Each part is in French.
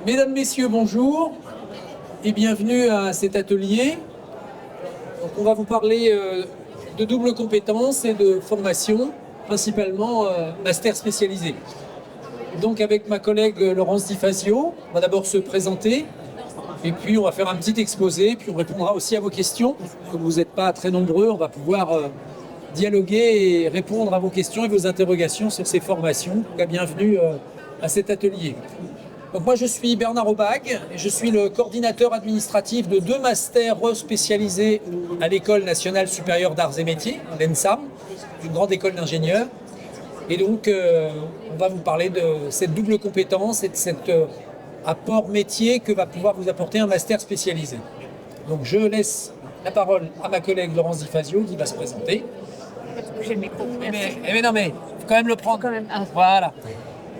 Mesdames, Messieurs, bonjour et bienvenue à cet atelier. Donc, on va vous parler de double compétence et de formation, principalement master spécialisé. Donc avec ma collègue Laurence Di Fazio, on va d'abord se présenter et puis on va faire un petit exposé, puis on répondra aussi à vos questions. Comme vous n'êtes pas très nombreux, on va pouvoir dialoguer et répondre à vos questions et vos interrogations sur ces formations. Donc, bienvenue à cet atelier. Donc moi je suis Bernard Aubag et je suis le coordinateur administratif de 2 masters spécialisés à l'École nationale supérieure d'arts et métiers, l'ENSAM, une grande école d'ingénieurs. Et donc on va vous parler de cette double compétence et de cet apport métier que va pouvoir vous apporter un master spécialisé. Donc je laisse la parole à ma collègue Laurence Di Fazio qui va se présenter. J'ai le micro. Mais non, mais il faut quand même le prendre. Quand même. Ah. Voilà.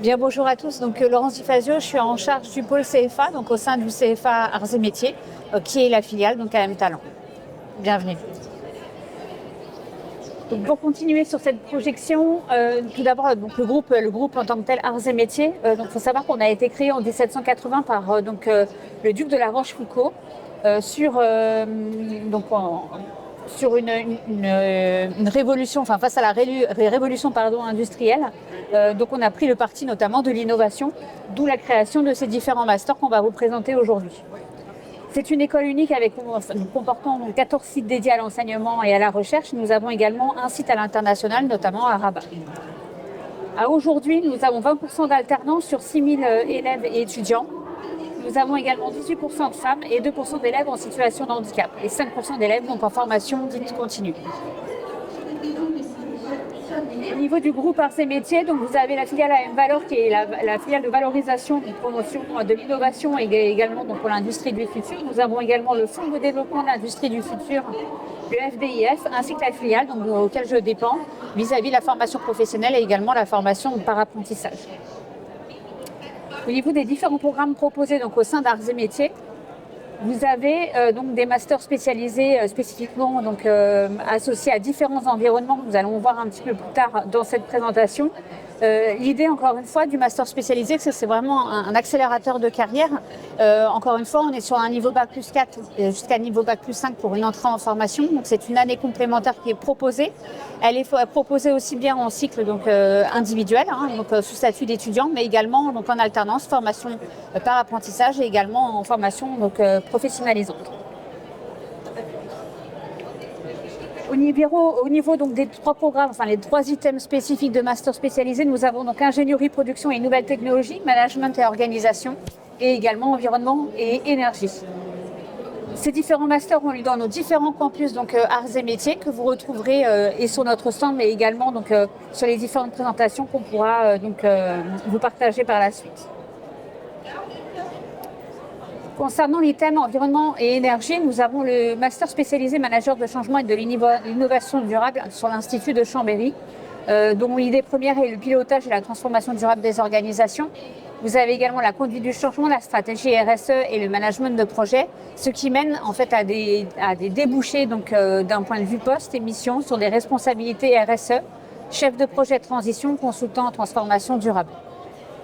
Bien, bonjour à tous. Donc, Laurence Di Fazio, je suis en charge du pôle CFA, donc au sein du CFA Arts et Métiers, qui est la filiale, donc AM Talent. Bienvenue. Donc, pour continuer sur cette projection, tout d'abord, donc, le groupe en tant que tel Arts et Métiers. Donc, il faut savoir qu'on a été créé en 1780 par le duc de la Rochefoucauld sur une révolution, enfin face à la révolution industrielle. Donc on a pris le parti notamment de l'innovation, d'où la création de ces différents masters qu'on va vous présenter aujourd'hui. C'est une école unique comportant 14 sites dédiés à l'enseignement et à la recherche. Nous avons également un site à l'international, notamment à Rabat. Aujourd'hui, nous avons 20% d'alternance sur 6 000 élèves et étudiants. Nous avons également 18% de femmes et 2% d'élèves en situation de handicap et 5% d'élèves donc en formation dite continue. Au niveau du groupe Arts et Métiers, donc vous avez la filiale AM Valor qui est la filiale de valorisation, de promotion de l'innovation et également donc pour l'industrie du futur. Nous avons également le Fonds de développement de l'industrie du futur, le FDIF, ainsi que la filiale donc, auquel je dépends vis-à-vis de la formation professionnelle et également la formation par apprentissage. Au niveau des différents programmes proposés donc, au sein d'Arts et Métiers, vous avez donc des masters spécialisés spécifiquement associés à différents environnements que nous allons voir un petit peu plus tard dans cette présentation. L'idée, encore une fois, du master spécialisé, c'est vraiment un accélérateur de carrière. Encore une fois, on est sur un niveau Bac plus 4 jusqu'à niveau Bac plus 5 pour une entrée en formation. Donc, c'est une année complémentaire qui est proposée. Elle est proposée aussi bien en cycle individuel, sous statut d'étudiant, mais également en alternance, formation par apprentissage et également en formation professionnalisante. Au niveau donc, des 3 programmes, enfin les 3 items spécifiques de master spécialisé, nous avons donc ingénierie, production et nouvelles technologies, management et organisation, et également environnement et énergie. Ces différents masters ont lieu dans nos différents campus Arts et Métiers que vous retrouverez et sur notre stand, mais également sur les différentes présentations qu'on pourra vous partager par la suite. Concernant les thèmes environnement et énergie, nous avons le master spécialisé manager de changement et de l'innovation durable sur l'Institut de Chambéry, dont l'idée première est le pilotage et la transformation durable des organisations. Vous avez également la conduite du changement, la stratégie RSE et le management de projet, ce qui mène en fait à des débouchés d'un point de vue poste et mission sur des responsabilités RSE, chef de projet de transition, consultant en transformation durable.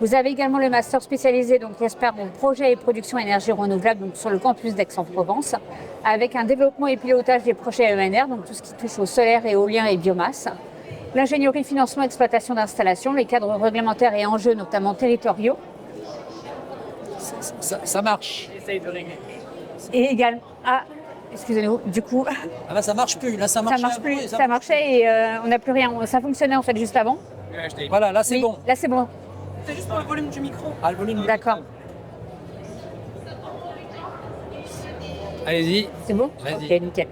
Vous avez également le master spécialisé expert en projet et production énergie renouvelable sur le campus d'Aix-en-Provence, avec un développement et pilotage des projets ENR, donc tout ce qui touche au solaire, éolien et biomasse. L'ingénierie, financement, exploitation d'installations, les cadres réglementaires et enjeux notamment territoriaux. Ça marche. J'essaye de régler. Et également... Ah, excusez-nous, du coup... Ah bah ça marche plus, là ça marche. Ça marche plus, ça marchait et on n'a plus rien. Ça fonctionnait en fait juste avant. Voilà, là c'est Oui, bon. Là c'est bon. C'est juste pour le volume du micro. Ah, le volume. D'accord. Allez-y. C'est bon? Vas-y. Ok, nickel.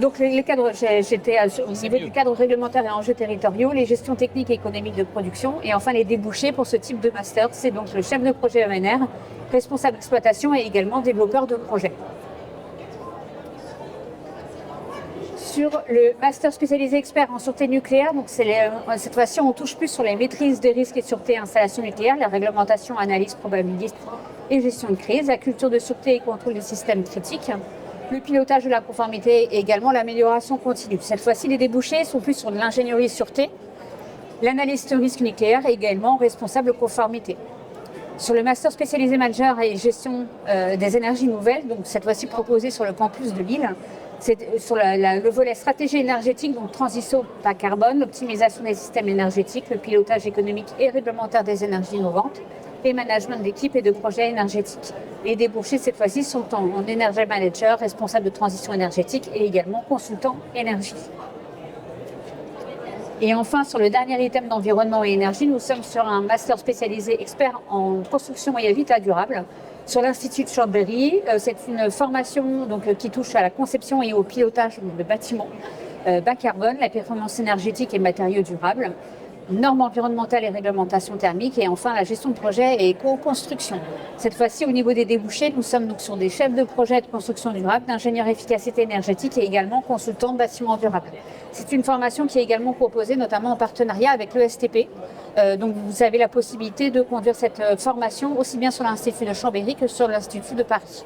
Donc les cadres, j'étais au niveau du cadre réglementaire et enjeux territoriaux, les gestions techniques et économiques de production et enfin les débouchés pour ce type de master, c'est donc le chef de projet ENR, responsable d'exploitation et également développeur de projet. Sur le master spécialisé expert en sûreté nucléaire, donc cette fois-ci on touche plus sur les maîtrises des risques et sûreté installation nucléaire, la réglementation, analyse probabiliste et gestion de crise, la culture de sûreté et contrôle des systèmes critiques, le pilotage de la conformité et également l'amélioration continue. Cette fois-ci les débouchés sont plus sur l'ingénierie sûreté, l'analyste risque nucléaire et également responsable conformité. Sur le master spécialisé manager et gestion des énergies nouvelles, donc cette fois-ci proposé sur le campus de Lille, c'est sur le volet stratégie énergétique, donc transition bas carbone, l'optimisation des systèmes énergétiques, le pilotage économique et réglementaire des énergies innovantes, et management d'équipes et de projets énergétiques. Les débouchés cette fois-ci sont en energy manager, responsable de transition énergétique et également consultant énergie. Et enfin, sur le dernier item d'environnement et énergie, nous sommes sur un master spécialisé expert en construction et habitat durable sur l'Institut de Chambéry. C'est une formation qui touche à la conception et au pilotage de bâtiments bas carbone, la performance énergétique et matériaux durables, normes environnementales et réglementations thermiques, et enfin la gestion de projet et éco-construction. Cette fois-ci, au niveau des débouchés, nous sommes donc sur des chefs de projet de construction durable, d'ingénieurs efficacité énergétique et également consultants de bâtiments durables. C'est une formation qui est également proposée notamment en partenariat avec l'ESTP. Donc vous avez la possibilité de conduire cette formation aussi bien sur l'Institut de Chambéry que sur l'Institut de Paris.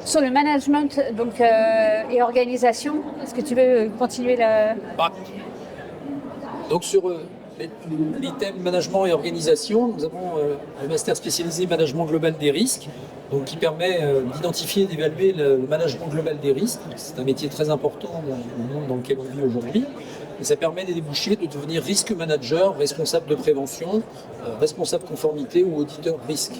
Sur le management et organisation, est-ce que tu veux continuer Donc sur l'item management et organisation, nous avons le master spécialisé management global des risques, donc qui permet d'identifier et d'évaluer le management global des risques. C'est un métier très important dans le monde dans lequel on vit aujourd'hui. Et ça permet des débouchés de devenir risque manager, responsable de prévention, responsable conformité ou auditeur risque.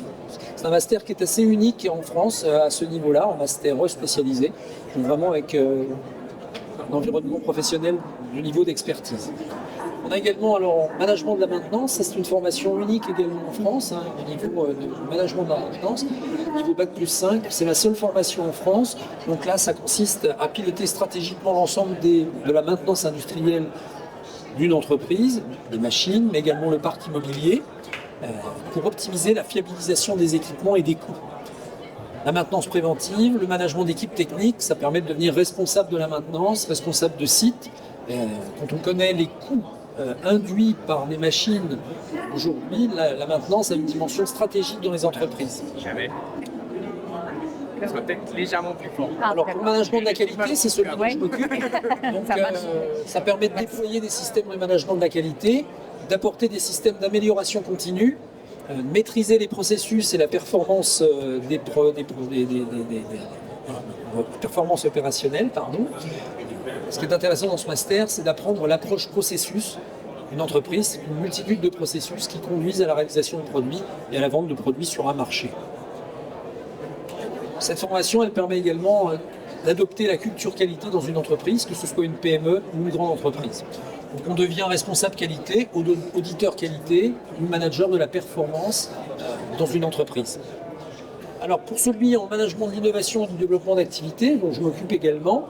C'est un master qui est assez unique en France à ce niveau-là, un master spécialisé, donc vraiment avec un environnement professionnel du niveau d'expertise. On a également alors management de la maintenance, ça c'est une formation unique également en France, au niveau de management de la maintenance, niveau Bac plus 5, c'est la seule formation en France. Donc là ça consiste à piloter stratégiquement l'ensemble de la maintenance industrielle d'une entreprise, des machines, mais également le parc immobilier, pour optimiser la fiabilisation des équipements et des coûts. La maintenance préventive, le management d'équipe technique, ça permet de devenir responsable de la maintenance, responsable de site. Quand on connaît les coûts induits par les machines aujourd'hui, la maintenance a une dimension stratégique dans les entreprises. Jamais. Ça sera peut-être légèrement plus fort. Alors, pour le management de la qualité, c'est celui dont je m'occupe. Donc, ça permet de déployer des systèmes de management de la qualité, d'apporter des systèmes d'amélioration continue, maîtriser les processus et la performance performance opérationnelle. Ce qui est intéressant dans ce master, c'est d'apprendre l'approche processus d'une entreprise, une multitude de processus qui conduisent à la réalisation de produits et à la vente de produits sur un marché. Cette formation, elle permet également d'adopter la culture qualité dans une entreprise, que ce soit une PME ou une grande entreprise. Donc on devient responsable qualité, auditeur qualité, ou manager de la performance dans une entreprise. Alors pour celui en management de l'innovation et du développement d'activités, dont je m'occupe également,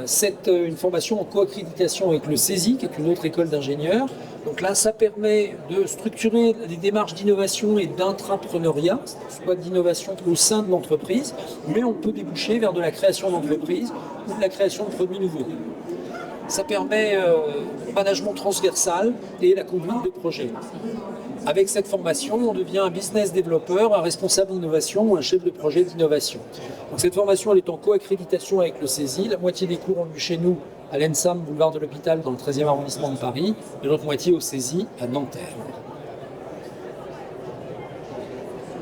c'est une formation en co-accréditation avec le CESI, qui est une autre école d'ingénieurs. Donc là, ça permet de structurer des démarches d'innovation et d'intrapreneuriat, soit d'innovation au sein de l'entreprise, mais on peut déboucher vers de la création d'entreprise ou de la création de produits nouveaux. Ça permet le management transversal et la conduite de projets. Avec cette formation, on devient un business développeur, un responsable d'innovation ou un chef de projet d'innovation. Donc cette formation, elle est en co-accréditation avec le CESI. La moitié des cours ont lieu chez nous à l'ENSAM, boulevard de l'Hôpital, dans le 13e arrondissement de Paris, et l'autre moitié au CESI à Nanterre.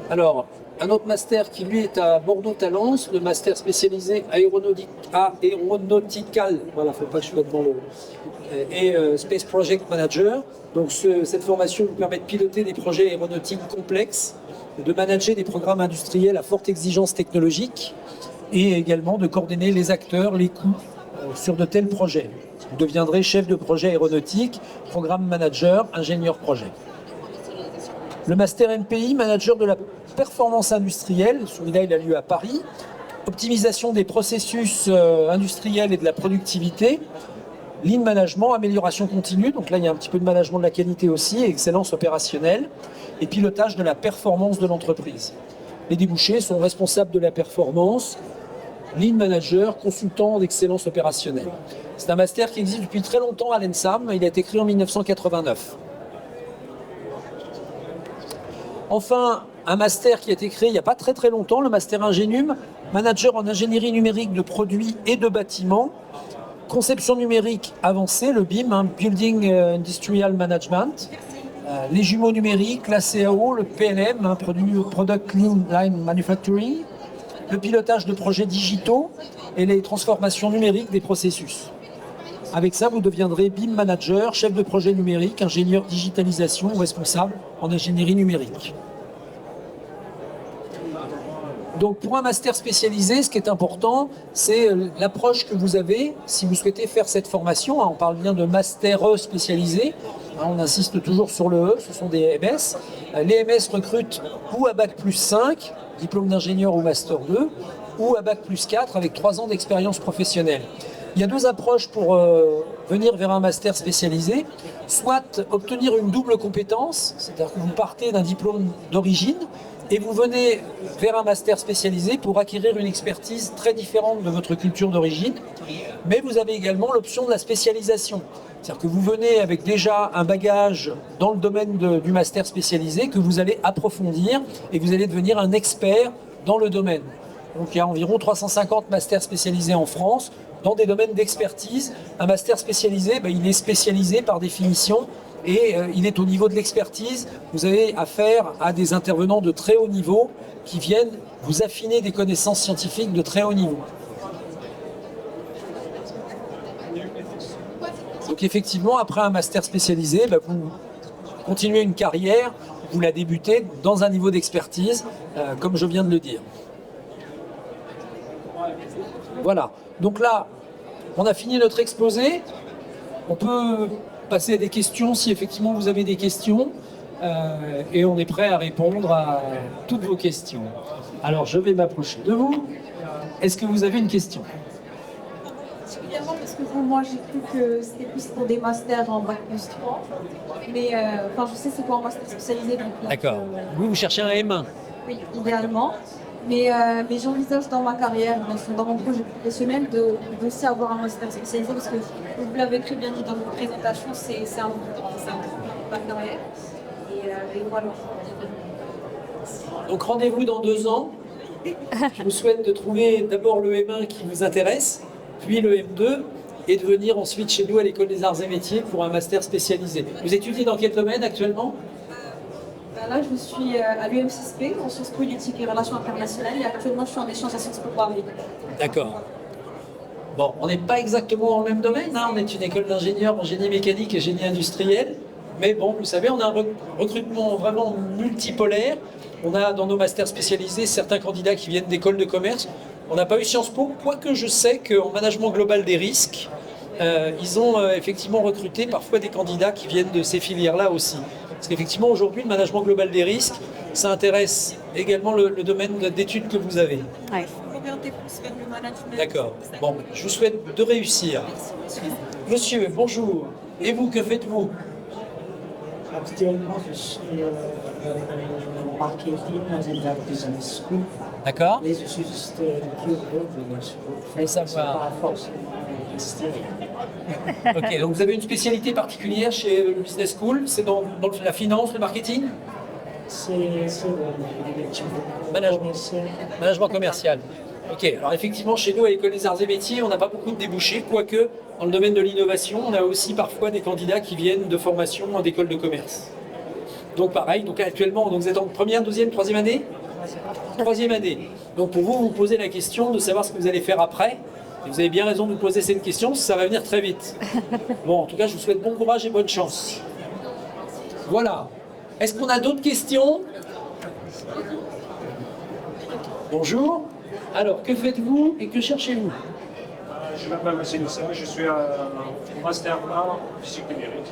Alors, un autre master qui lui est à Bordeaux-Talence, le master spécialisé aéronautical, voilà, faut pas que je sois devant et Space Project Manager. Donc cette formation nous permet de piloter des projets aéronautiques complexes, de manager des programmes industriels à forte exigence technologique et également de coordonner les acteurs, les coûts sur de tels projets. Vous deviendrez chef de projet aéronautique, programme manager, ingénieur projet. Le master MPI, manager de la performance industrielle, celui-là il a lieu à Paris, optimisation des processus industriels et de la productivité, lean management, amélioration continue, donc là il y a un petit peu de management de la qualité aussi, excellence opérationnelle, et pilotage de la performance de l'entreprise. Les débouchés sont responsables de la performance, lean manager, consultant d'excellence opérationnelle. C'est un master qui existe depuis très longtemps à l'ENSAM, il a été créé en 1989. Enfin, un master qui a été créé il n'y a pas très longtemps, le master Ingénum, manager en ingénierie numérique de produits et de bâtiments, conception numérique avancée, le BIM, Building Industrial Management, les jumeaux numériques, la CAO, le PLM, Product Line Manufacturing, le pilotage de projets digitaux et les transformations numériques des processus. Avec ça, vous deviendrez BIM manager, chef de projet numérique, ingénieur digitalisation ou responsable en ingénierie numérique. Donc pour un master spécialisé, ce qui est important, c'est l'approche que vous avez si vous souhaitez faire cette formation. On parle bien de master spécialisé. On insiste toujours sur le E, ce sont des MS. Les MS recrutent ou à Bac plus 5, diplôme d'ingénieur ou master 2, ou à Bac plus 4 avec 3 ans d'expérience professionnelle. Il y a deux approches pour venir vers un master spécialisé. Soit obtenir une double compétence, c'est-à-dire que vous partez d'un diplôme d'origine et vous venez vers un master spécialisé pour acquérir une expertise très différente de votre culture d'origine. Mais vous avez également l'option de la spécialisation. C'est-à-dire que vous venez avec déjà un bagage dans le domaine du master spécialisé que vous allez approfondir et vous allez devenir un expert dans le domaine. Donc il y a environ 350 masters spécialisés en France dans des domaines d'expertise. Un master spécialisé, il est spécialisé par définition et il est au niveau de l'expertise. Vous avez affaire à des intervenants de très haut niveau qui viennent vous affiner des connaissances scientifiques de très haut niveau. Donc effectivement, après un master spécialisé, vous continuez une carrière, vous la débutez dans un niveau d'expertise, comme je viens de le dire. Voilà, donc là, on a fini notre exposé. On peut passer à des questions si effectivement vous avez des questions. Et on est prêt à répondre à toutes vos questions. Alors, je vais m'approcher de vous. Est-ce que vous avez une question ? Évidemment, parce que moi j'ai cru que c'était plus pour des masters en Bac plus 3. Mais je sais c'est quoi un master spécialisé. D'accord. Vous cherchez un M1 ? Oui, idéalement. Mais j'envisage dans ma carrière, dans mon projet professionnel, de aussi avoir un master spécialisé parce que vous l'avez très bien dit dans vos présentations, c'est un de ma carrière. Et voilà. Donc rendez-vous dans 2 ans. Je vous souhaite de trouver d'abord le M1 qui vous intéresse, puis le M2, et de venir ensuite chez nous à l'École des Arts et Métiers pour un master spécialisé. Vous étudiez dans quel domaine actuellement ? Là, je suis à l'UMCSP, en sciences politiques et relations internationales, et actuellement, je suis en échange à Sciences Po Paris. D'accord. Bon, on n'est pas exactement dans le même domaine, hein. On est une école d'ingénieurs en génie mécanique et génie industriel, mais bon, vous savez, on a un recrutement vraiment multipolaire. On a dans nos masters spécialisés certains candidats qui viennent d'écoles de commerce. On n'a pas eu Sciences Po, quoique je sais qu'en management global des risques, ils ont effectivement recruté parfois des candidats qui viennent de ces filières-là aussi. Parce qu'effectivement, aujourd'hui, le management global des risques, ça intéresse également le domaine d'études que vous avez. Ouais. Orienter plus vers le management. D'accord. Bon, je vous souhaite de réussir. Monsieur, bonjour. Et vous, que faites-vous ? Actuellement, je suis en marketing dans une business school. D'accord. Mais je suis juste curieux de savoir. pas forcément investir. Ok, donc vous avez une spécialité particulière chez le Business School, c'est dans la finance, le marketing ? C'est Management commercial. Ok, alors effectivement, chez nous, à l'École des Arts et Métiers, on n'a pas beaucoup de débouchés, quoique dans le domaine de l'innovation, on a aussi parfois des candidats qui viennent de formation d'école de commerce. Donc pareil, donc actuellement, donc vous êtes en première, deuxième, troisième année ? Troisième année. Donc pour vous, vous posez la question de savoir ce que vous allez faire après. Et vous avez bien raison de vous poser cette question, parce que ça va venir très vite. Bon, en tout cas, je vous souhaite bon courage et bonne chance. Voilà. Est-ce qu'on a d'autres questions ? Bonjour. Alors, que faites-vous et que cherchez-vous ? Je m'appelle Marcel Nissa, je suis au Master 1 en physique numérique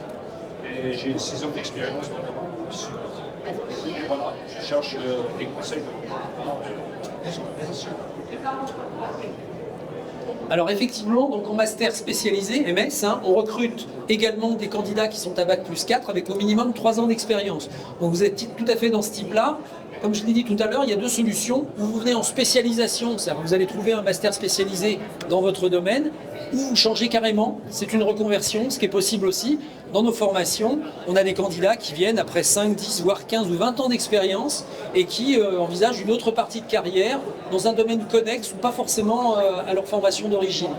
et j'ai 6 ans d'expérience notamment. Et voilà, je cherche des conseils. Alors effectivement, donc en master spécialisé, MS, on recrute également des candidats qui sont à Bac plus 4 avec au minimum 3 ans d'expérience. Donc vous êtes tout à fait dans ce type-là. Comme je l'ai dit tout à l'heure, il y a deux solutions. Vous venez en spécialisation, c'est-à-dire que vous allez trouver un master spécialisé dans votre domaine, ou vous changez carrément, c'est une reconversion, ce qui est possible aussi. Dans nos formations, on a des candidats qui viennent après 5, 10, voire 15 ou 20 ans d'expérience et qui envisagent une autre partie de carrière dans un domaine connexe ou pas forcément à leur formation d'origine.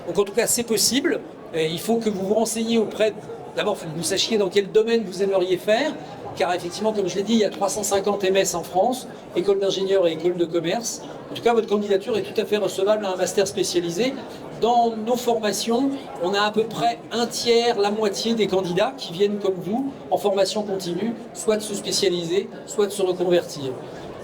Donc en tout cas, c'est possible. Et il faut que vous vous renseigniez auprès d'abord, il faut que vous sachiez dans quel domaine vous aimeriez faire, car effectivement, comme je l'ai dit, il y a 350 MS en France, école d'ingénieurs et école de commerce. En tout cas, votre candidature est tout à fait recevable à un master spécialisé. Dans nos formations, on a à peu près un tiers, la moitié des candidats qui viennent comme vous en formation continue, soit de se spécialiser, soit de se reconvertir.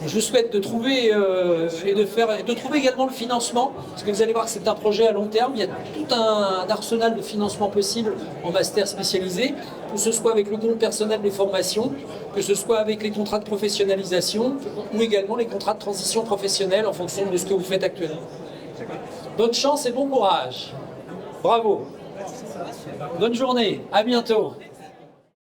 Je vous souhaite de trouver de trouver également le financement, parce que vous allez voir que c'est un projet à long terme. Il y a tout un arsenal de financement possible en master spécialisé, que ce soit avec le compte personnel des formations, que ce soit avec les contrats de professionnalisation ou également les contrats de transition professionnelle en fonction de ce que vous faites actuellement. Bonne chance et bon courage. Bravo. Bonne journée. À bientôt.